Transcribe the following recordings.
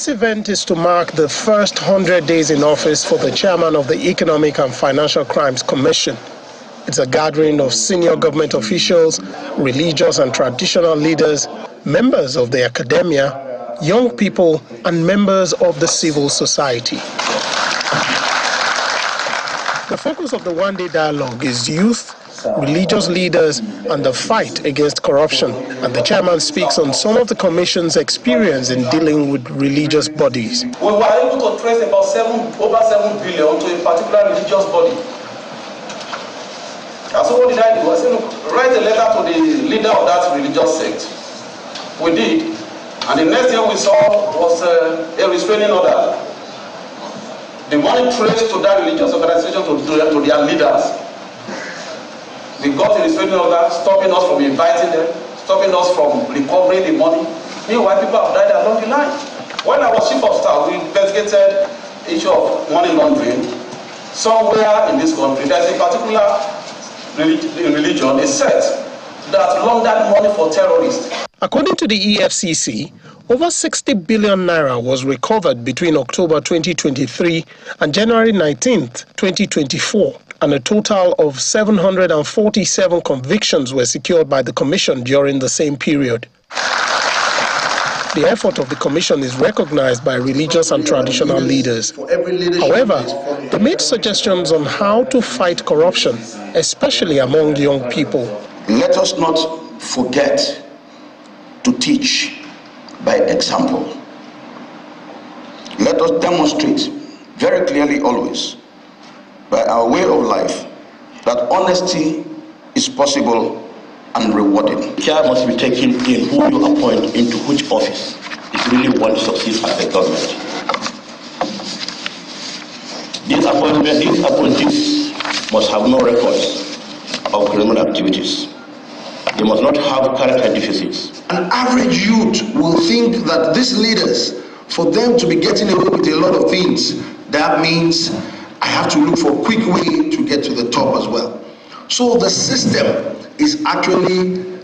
This event is to mark the first 100 days in office for the chairman of the Economic and Financial Crimes Commission. It's a gathering of senior government officials, religious and traditional leaders, members of the academia, young people, and members of the civil society. The focus of the one-day dialogue is youth, religious leaders, and the fight against corruption. And the chairman speaks on some of the commission's experience in dealing with religious bodies. We were able to trace about over 7 billion to a particular religious body. And so what did I do? I said, look, write a letter to the leader of that religious sect. We did. And the next thing we saw was a restraining order. The money traced to that religious organization to their leaders. We got a restraining order stopping us from inviting them, stopping us from recovering the money. Meanwhile, people have died along the line. When I was chief of staff, we investigated the issue of money laundering. Somewhere in this country, there's a particular religion, a sect that laundered money for terrorists. According to the EFCC, over 60 billion naira was recovered between October 2023 and January 19th, 2024, and a total of 747 convictions were secured by the Commission during the same period. The effort of the Commission is recognized by religious and traditional leaders. However, they made suggestions on how to fight corruption, especially among young people. Let us not forget to teach by example. Let us demonstrate very clearly always by our way of life that honesty is possible and rewarding. Care must be taken in who you appoint into which office if you really want to succeed as a government. These appointees must have no records of criminal activities. They must not have character deficits. An average youth will think that these leaders, for them to be getting away with a lot of things, that means I have to look for a quick way to get to the top as well. So the system is actually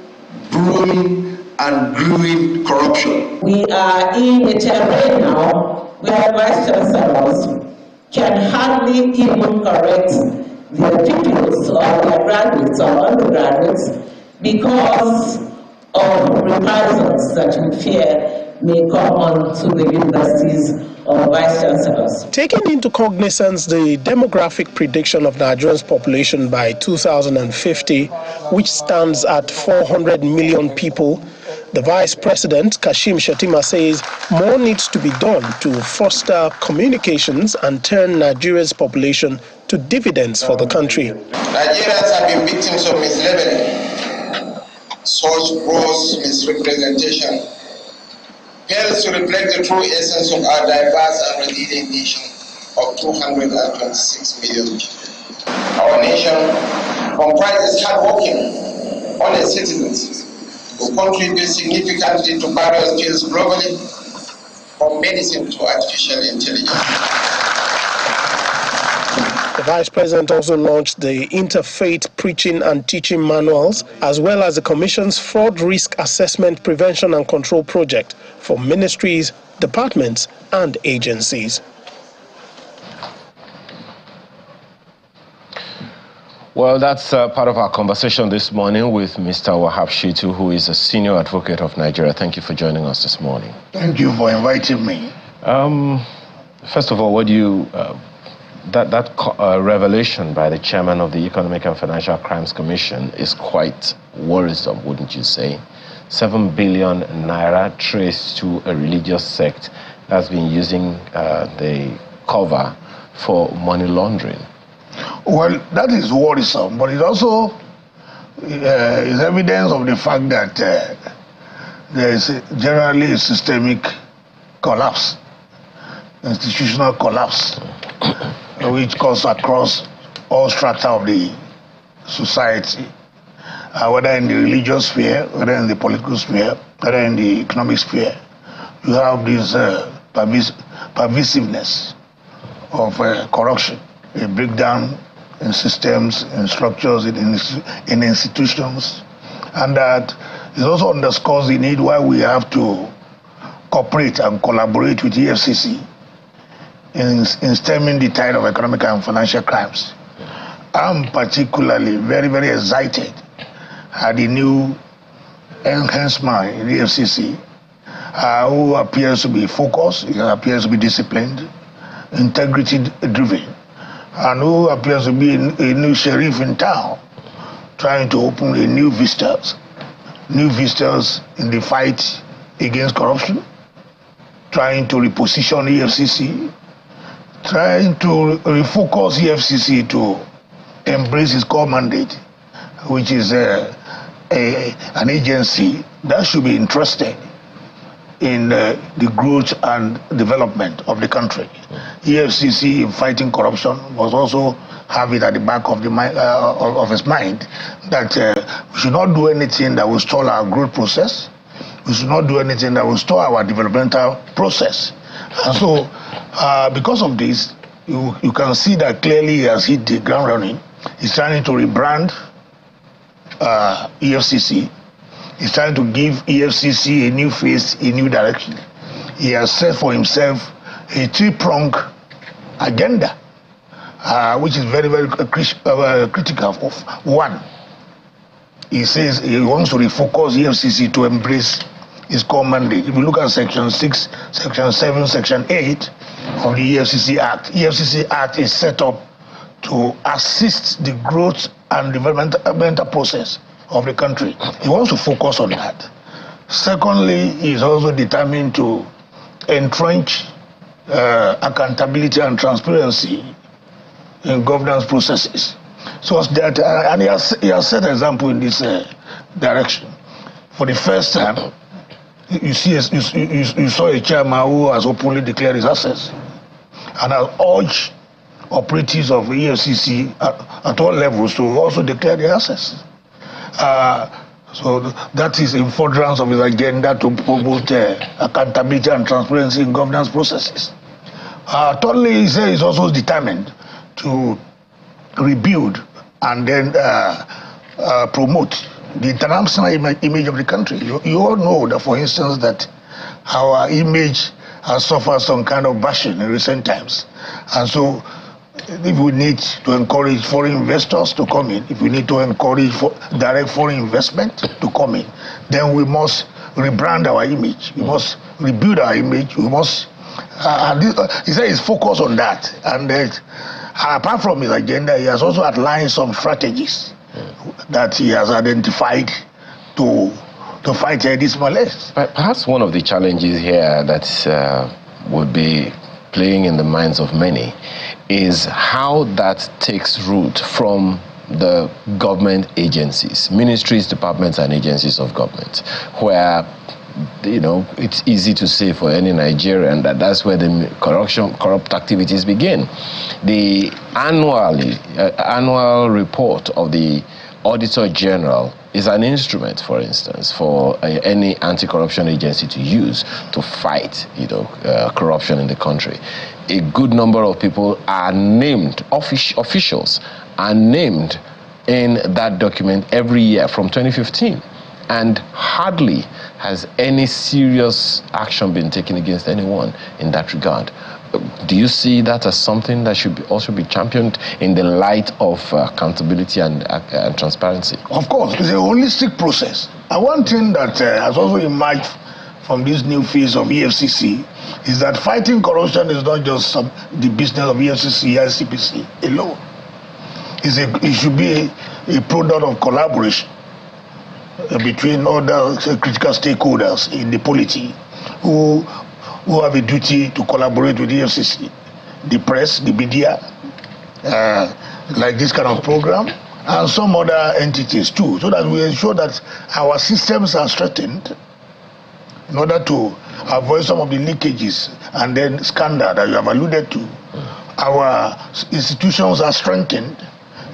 brewing and brewing corruption. We are in a terrain now where vice chancellors can hardly even correct their pupils or their graduates or undergraduates because of reprisals that we fear may come on to the universities or vice chancellors. Taking into cognizance the demographic prediction of Nigeria's population by 2050, which stands at 400 million people, the Vice President, Kashim Shettima, says more needs to be done to foster communications and turn Nigeria's population to dividends for the country. Nigerians have been victims of mislabeling. Such gross misrepresentation fails to reflect the true essence of our diverse and resilient nation of 226 million. Our nation comprises hardworking, honest citizens who contribute significantly to various fields globally, from medicine to artificial intelligence. The Vice President also launched the Interfaith Preaching and Teaching Manuals, as well as the Commission's Fraud Risk Assessment Prevention and Control Project for ministries, departments, and agencies. Well, that's part of our conversation this morning with Mr. Wahab Shittu, who is a senior advocate of Nigeria. Thank you for joining us this morning. Thank you for inviting me. First of all, what do you... That revelation by the chairman of the Economic and Financial Crimes Commission is quite worrisome, wouldn't you say? 7 billion naira traced to a religious sect that's been using the cover for money laundering. Well, that is worrisome, but it also is evidence of the fact that there is generally a systemic collapse, institutional collapse, which goes across all strata of the society, whether in the religious sphere, whether in the political sphere, whether in the economic sphere. You have this pervasiveness of corruption, a breakdown in systems, in structures, in institutions, and that it also underscores the need why we have to cooperate and collaborate with the EFCC in stemming the tide of economic and financial crimes. I'm particularly very, very excited at the new enhancement in the EFCC, who appears to be focused, he appears to be disciplined, integrity-driven, and who appears to be a new sheriff in town, trying to open a new vistas in the fight against corruption, trying to reposition EFCC, trying to refocus EFCC to embrace its core mandate, which is an agency that should be interested in the growth and development of the country. EFCC, in fighting corruption, must also have it at the back of the mind, of his mind, that we should not do anything that will stall our growth process. We should not do anything that will stall our developmental process. And so, because of this, you can see that clearly he has hit the ground running. He's trying to rebrand EFCC. He's trying to give EFCC a new face, a new direction. He has set for himself a three-pronged agenda, which is very, very critical of. One, he says he wants to refocus EFCC to embrace its core mandate. If you look at Section 6, Section 7, Section 8 of the EFCC Act, EFCC Act is set up to assist the growth and developmental process of the country. He wants to focus on that. Secondly, he is also determined to entrench accountability and transparency in governance processes. So that, and he has set an example in this direction. For the first time, you saw a chairman who has openly declared his assets and has urged operatives of EFCC at all levels to also declare their assets. So that is in furtherance of his agenda to promote accountability and transparency in governance processes. Thirdly, he says he's also determined to rebuild and then promote the international image of the country. You all know that, for instance, that our image has suffered some kind of bashing in recent times. And so if we need to encourage foreign investors to come in, if we need to encourage direct foreign investment to come in, then we must rebrand our image. We must rebuild our image. We must, he said he's focused on that. And apart from his agenda, he has also outlined some strategies that he has identified to fight this malaise. Perhaps one of the challenges here that would be playing in the minds of many is how that takes root from the government agencies, ministries, departments, and agencies of government, where, you know, it's easy to say for any Nigerian that that's where the corrupt activities begin. The annual report of the Auditor General is an instrument, for instance, for any anti-corruption agency to use to fight, corruption in the country. A good number of people are named, officials are named in that document every year from 2015. And hardly has any serious action been taken against anyone in that regard. Do you see that as something that should also be championed in the light of accountability and transparency? Of course, it's a holistic process. And one thing that has also emerged from this new phase of EFCC is that fighting corruption is not just the business of EFCC, ICPC alone. It should be a product of collaboration between other critical stakeholders in the polity who have a duty to collaborate with the EFCC, the press, the media, like this kind of program, and some other entities too, so that we ensure that our systems are strengthened in order to avoid some of the leakages and then scandal that you have alluded to. Our institutions are strengthened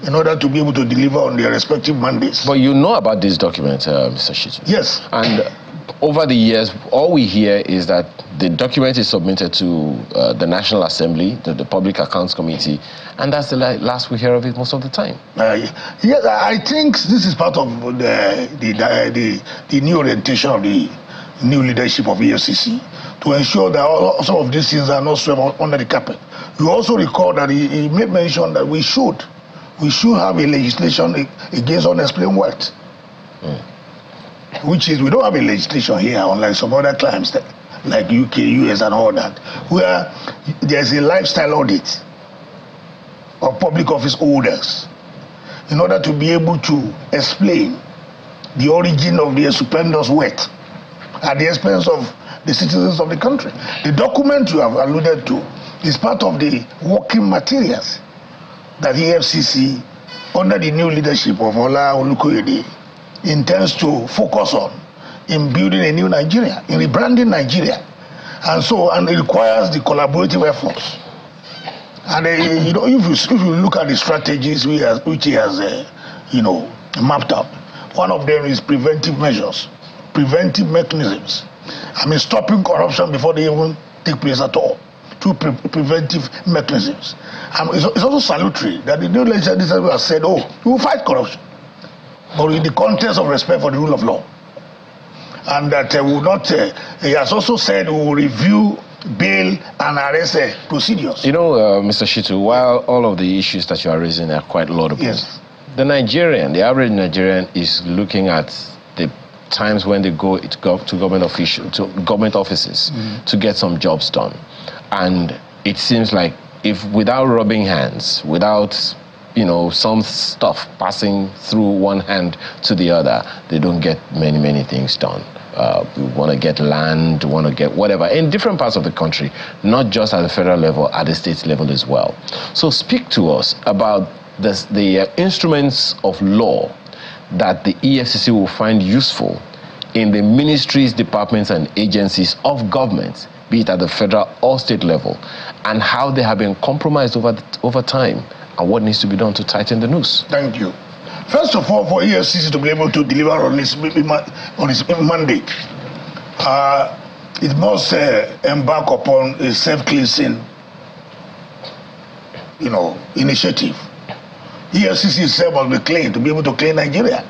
in order to be able to deliver on their respective mandates. But you know about this document, Mr. Shittu. Yes. And over the years, all we hear is that the document is submitted to the National Assembly, the Public Accounts Committee, and that's the last we hear of it most of the time. Yes, I think this is part of the new orientation of the new leadership of EFCC, to ensure that some of these things are not swept under the carpet. You also recall that he made mention that we should have a legislation against unexplained wealth, which is, we don't have a legislation here, unlike some other climes like UK, US, and all that, where there's a lifestyle audit of public office holders in order to be able to explain the origin of their stupendous wealth at the expense of the citizens of the country. The document you have alluded to is part of the working materials that the EFCC, under the new leadership of Ola Olukoyede, intends to focus on in building a new Nigeria, in rebranding Nigeria. And it requires the collaborative efforts. And if you look at the strategies which he has mapped out, one of them is preventive measures, preventive mechanisms. I mean, stopping corruption before they even take place at all, through preventive mechanisms. It's also salutary that the new legislature has said, we will fight corruption, but in the context of respect for the rule of law. And that he has also said we will review bail and arrest procedures. Mr. Shittu, while all of the issues that you are raising are quite laudable, yes, the average Nigerian is looking at the times when they go to government offices to get some jobs done. And it seems like if without rubbing hands, without some stuff passing through one hand to the other, they don't get many things done. We want to get land, want to get whatever in different parts of the country, not just at the federal level, at the state level as well. So speak to us about the instruments of law that the EFCC will find useful in the ministries, departments, and agencies of government, be it at the federal or state level, and how they have been compromised over time, and what needs to be done to tighten the noose. Thank you. First of all, for EFCC to be able to deliver on its mandate, it must embark upon a self-cleansing, initiative. EFCC itself must be clean to be able to clean Nigeria.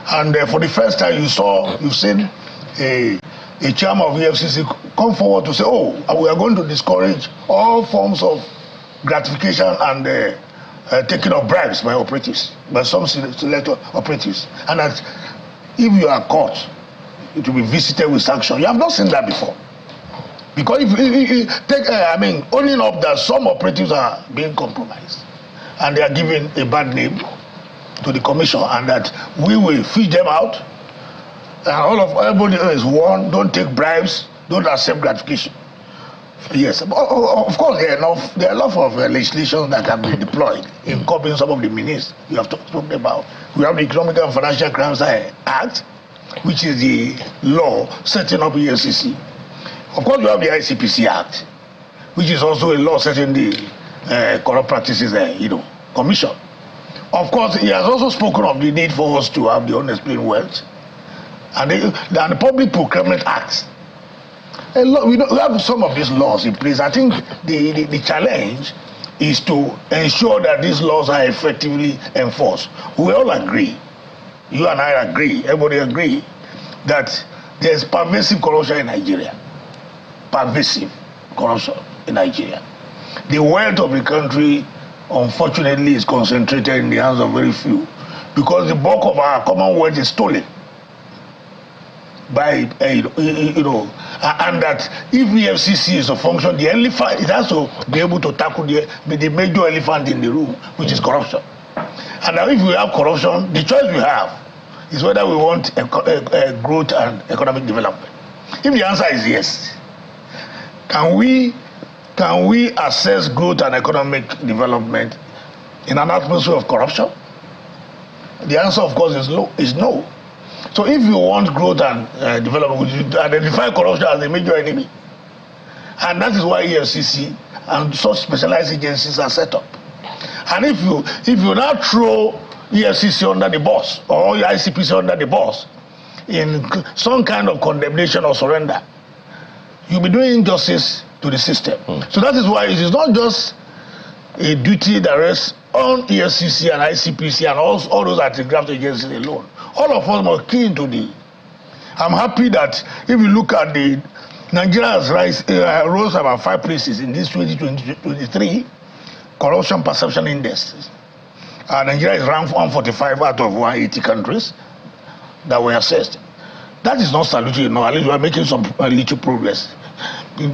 And for the first time, you've seen a chairman of EFCC come forward to say, we are going to discourage all forms of gratification and taking of bribes by operatives, by some select operatives. And that if you are caught, it will be visited with sanction. You have not seen that before. Because if you take, owning up that some operatives are being compromised and they are giving a bad name to the commission, and that we will fish them out, and everybody is warned, don't take bribes, don't accept gratification. Yes, of course, there are a lot of legislation that can be deployed in copying some of the means you have talked about. We have the Economic and Financial Crimes Act, which is the law setting up EFCC. Of course, you have the ICPC Act, which is also a law setting the corrupt practices commission. Of course, he has also spoken of the need for us to have the unexplained wealth and the Public Procurement Act. We have some of these laws in place. I think the challenge is to ensure that these laws are effectively enforced. We all agree, you and I agree, everybody agree, that there's pervasive corruption in Nigeria. Pervasive corruption in Nigeria. The wealth of the country, unfortunately, is concentrated in the hands of very few, because the bulk of our common wealth is stolen by, and that if EFCC is to function, the elephant, it has to be able to tackle the major elephant in the room, which is corruption. And now if we have corruption, the choice we have is whether we want growth and economic development. If the answer is yes, can we assess growth and economic development in an atmosphere of corruption? The answer, of course, is no. So if you want growth and development, we should identify corruption as a major enemy. And that is why EFCC and such specialized agencies are set up. And if you now throw EFCC under the bus, or ICPC under the bus, in some kind of condemnation or surrender, you'll be doing injustice to the system. So that is why it is not just a duty that rests on EFCC and ICPC and all those anti-graft agencies alone. All of us must key into I'm happy that if you look at the Nigeria has rose about 5 places in this 2023 corruption perception index. Nigeria is ranked 145 out of 180 countries that were assessed. That is not salutary, no. At least we are making some little progress.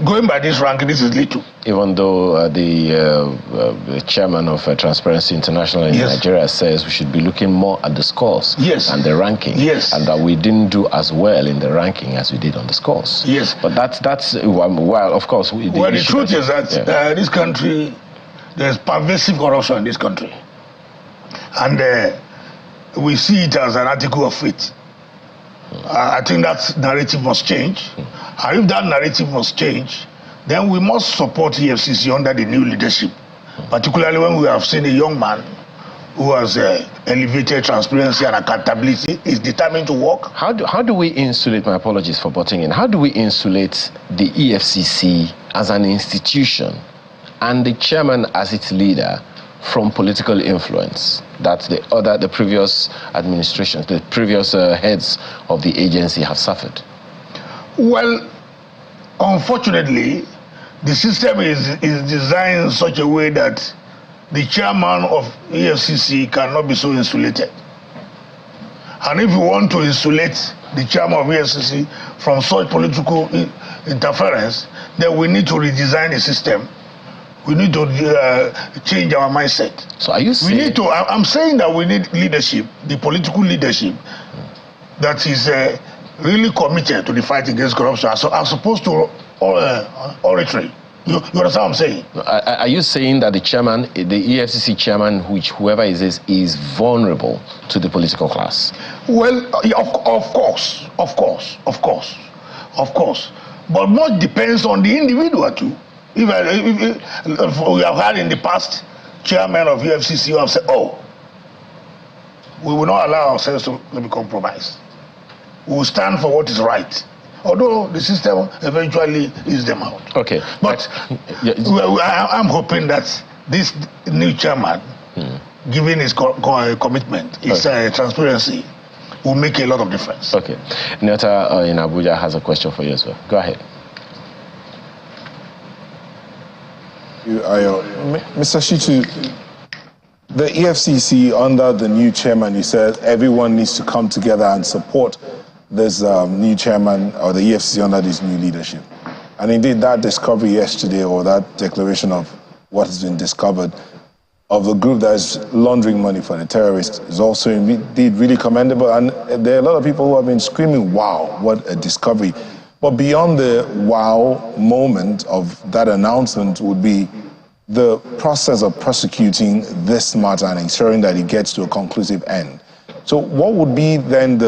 Going by this ranking, this is little. Even though the chairman of Transparency International in Nigeria says we should be looking more at the scores and the ranking, and that we didn't do as well in the ranking as we did on the scores. Yes. But that's well, of course. The truth is that this country, there's pervasive corruption in this country. And we see it as an article of faith. I think that narrative must change. And if that narrative must change, then we must support EFCC under the new leadership, particularly when we have seen a young man who has elevated transparency and accountability, is determined to work. How do we insulate, my apologies for butting in, how do we insulate the EFCC as an institution and the chairman as its leader from political influence that the previous administrations, the previous heads of the agency have suffered? Well, unfortunately, the system is designed in such a way that the chairman of EFCC cannot be so insulated. And if you want to insulate the chairman of EFCC from such political interference, then we need to redesign the system. We need to change our mindset. So are you saying? I'm saying that we need leadership, the political leadership, that is really committed to the fight against corruption, as opposed to oratory. You understand what I'm saying? Are you saying that the chairman, the EFCC chairman, whoever is vulnerable to the political class? Well, of course. But much depends on the individual too. If we have had in the past chairman of EFCC who have said, oh, we will not allow ourselves to be compromised. We will stand for what is right. Although the system eventually is them out. Okay. But I'm hoping that this new chairman, given his commitment, his transparency, will make a lot of difference. Okay. Neta in Abuja has a question for you as well. Go ahead. Mr. Shittu, the EFCC under the new chairman, you said everyone needs to come together and support this new chairman or the EFCC under this new leadership. And indeed, that discovery yesterday, or that declaration of what has been discovered of the group that is laundering money for the terrorists is also indeed really commendable. And there are a lot of people who have been screaming, wow, what a discovery. But beyond the wow moment of that announcement would be the process of prosecuting this matter and ensuring that it gets to a conclusive end. So what would be then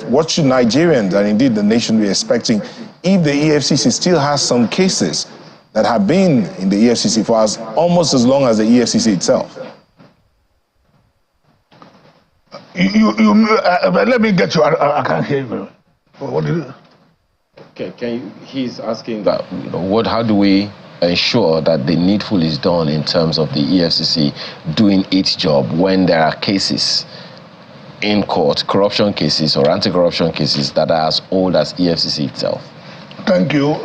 what should Nigerians and indeed the nation be expecting if the EFCC still has some cases that have been in the EFCC for almost as long as the EFCC itself? Let me get you. I can't hear you. What did you? Okay, he's asking that, how do we ensure that the needful is done in terms of the EFCC doing its job when there are cases in court, corruption cases or anti-corruption cases that are as old as EFCC itself? Thank you.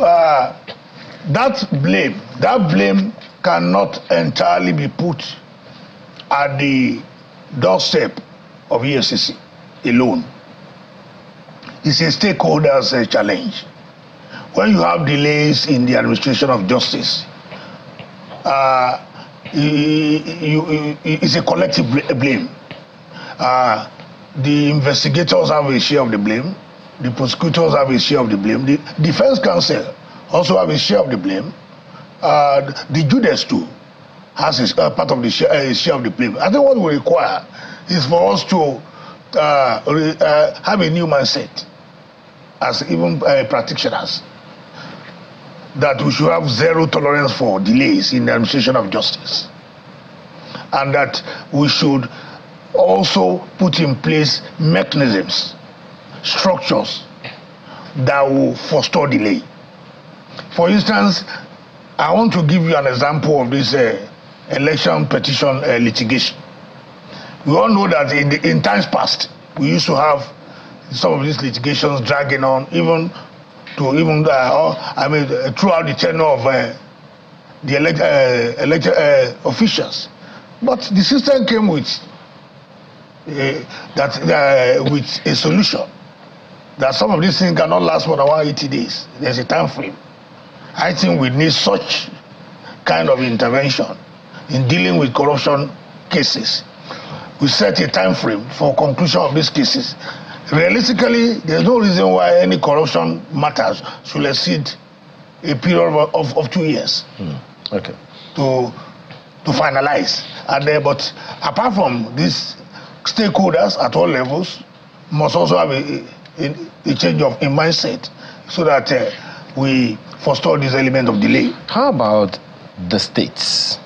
That blame cannot entirely be put at the doorstep of EFCC alone. It's a stakeholders' challenge. When you have delays in the administration of justice, it's a collective blame. The investigators have a share of the blame. The prosecutors have a share of the blame. The defense counsel also have a share of the blame. The judges too has a part of the share of the blame. I think what we require is for us to have a new mindset as even practitioners, that we should have zero tolerance for delays in the administration of justice, and that we should also put in place mechanisms, structures that will forestall delay. For instance, I want to give you an example of this election petition litigation. We all know that in times past, we used to have some of these litigations dragging on even to to even, throughout the tenure of the elected officials. But the system came with with a solution that some of these things cannot last more than 180 days. There's a time frame. I think we need such kind of intervention in dealing with corruption cases. We set a time frame for conclusion of these cases. Realistically, there's no reason why any corruption matters should exceed a period of 2 years. Okay. To finalize. And but apart from these stakeholders at all levels must also have a change of mindset so that we forestall this element of delay. How about the states?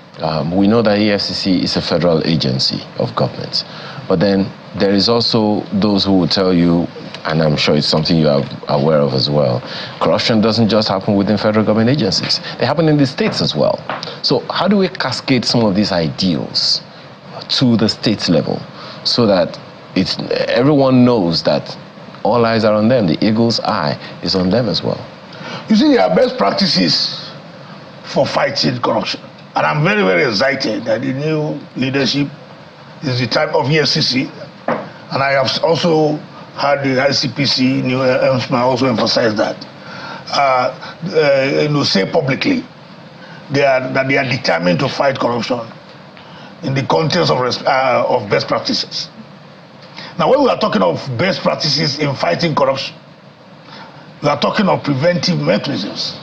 We know that EFCC is a federal agency of government, but then there is also those who will tell you, and I'm sure it's something you are aware of as well, corruption doesn't just happen within federal government agencies. They happen in the states as well. So how do we cascade some of these ideals to the state level so that everyone knows that all eyes are on them, the eagle's eye is on them as well? You see, there are best practices for fighting corruption. And I'm very, very excited that the new leadership is the type of EFCC. And I have also had the ICPC, new also emphasize that. Say publicly that they are determined to fight corruption in the context of best practices. Now, when we are talking of best practices in fighting corruption, we are talking of preventive mechanisms,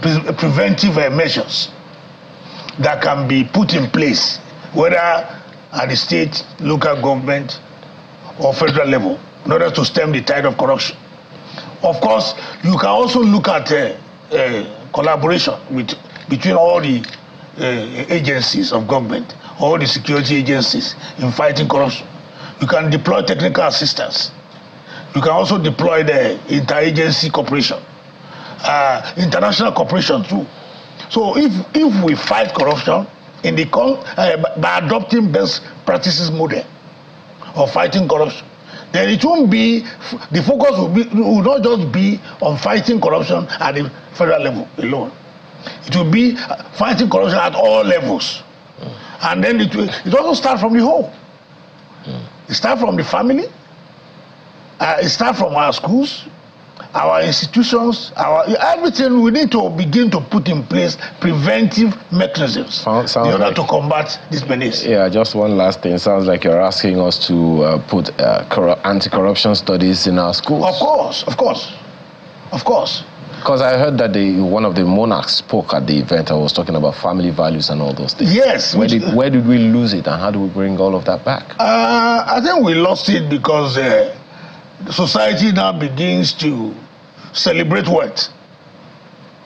preventive measures that can be put in place, whether at the state, local government, or federal level, in order to stem the tide of corruption. Of course, you can also look at collaboration between all the agencies of government, all the security agencies in fighting corruption. You can deploy technical assistance. You can also deploy the interagency cooperation, international cooperation too. So if we fight corruption by adopting best practices model of fighting corruption, then it won't be, the focus will not just be on fighting corruption at the federal level alone. It will be fighting corruption at all levels. And then it also starts from the home. It starts from the family. It starts from our schools, our institutions, everything. We need to begin to put in place preventive mechanisms in order to combat this menace. Yeah, just one last thing. Sounds like you're asking us to put anti-corruption studies in our schools. Of course. Because I heard that one of the monarchs spoke at the event and was talking about family values and all those things. Yes. Where did we lose it, and how do we bring all of that back? I think we lost it because society now begins to celebrate wealth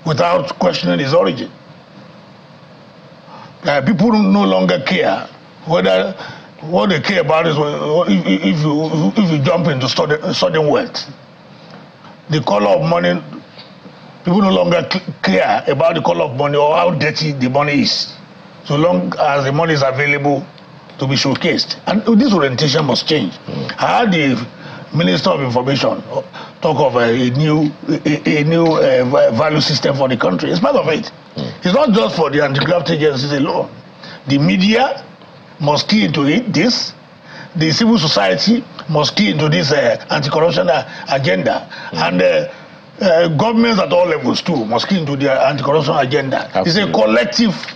without questioning its origin. People no longer care whether what they care about is if you jump into sudden wealth. The color of money, people no longer care about the color of money or how dirty the money is, so long as the money is available to be showcased. And this orientation must change. I heard the Minister of Information talk of a new value system for the country. It's part of it. It's not just for the anti-graft agencies alone. The media must key into this. The civil society must key into this anti-corruption agenda. And governments at all levels too must key into the anti-corruption agenda. Absolutely. It's a collective.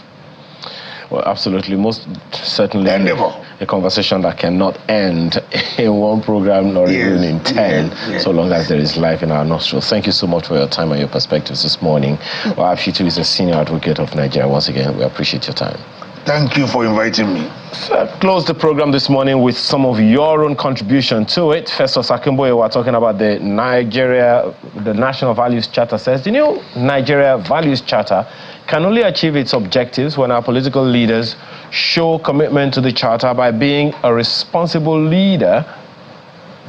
Well, absolutely. Most certainly endeavor. A conversation that cannot end in one program nor even in 10, so long as there is life in our nostrils. Thank you so much for your time and your perspectives this morning. Wahab Shittu is a senior advocate of Nigeria. Once again, we appreciate your time. Thank you for inviting me. So close the program this morning with some of your own contribution to it. Festus Akimboye, we're talking about the National Values Charter says the new Nigeria Values Charter can only achieve its objectives when our political leaders show commitment to the charter by being a responsible leader,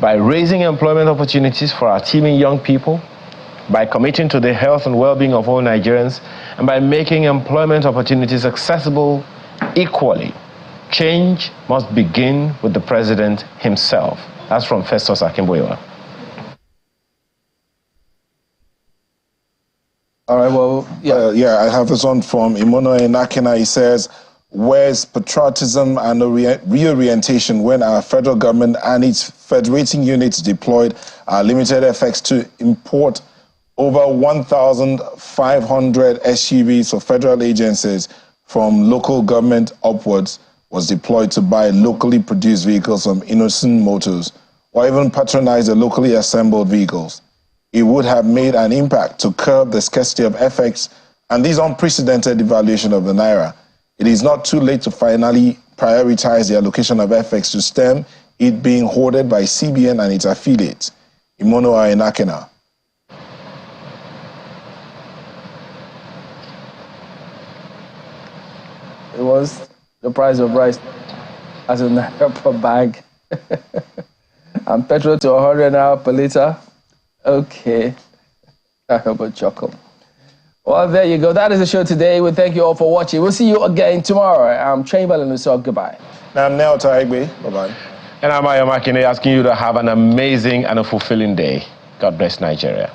by raising employment opportunities for our teeming young people, by committing to the health and well-being of all Nigerians, and by making employment opportunities accessible equally. Change must begin with the president himself. That's from Festus Akimboye. All right, well, yeah, I have this one from Imono Enakina. He says, where's patriotism and reorientation when our federal government and its federating units deployed limited effects to import over 1,500 SUVs for federal agencies from local government upwards was deployed to buy locally produced vehicles from innocent motors or even patronize the locally assembled vehicles? It would have made an impact to curb the scarcity of FX and this unprecedented devaluation of the Naira. It is not too late to finally prioritize the allocation of FX to stem it being hoarded by CBN and its affiliates. Imono Enakina. It was the price of rice as a Naira per bag. And petrol to 100 Naira per litre. Okay. I hope a chuckle. Well, there you go. That is the show today. We thank you all for watching. We'll see you again tomorrow. I'm Chamberlain Uso. Goodbye. I'm Nel Taigbe. Bye-bye. And I'm Ayo Makine asking you to have an amazing and a fulfilling day. God bless Nigeria.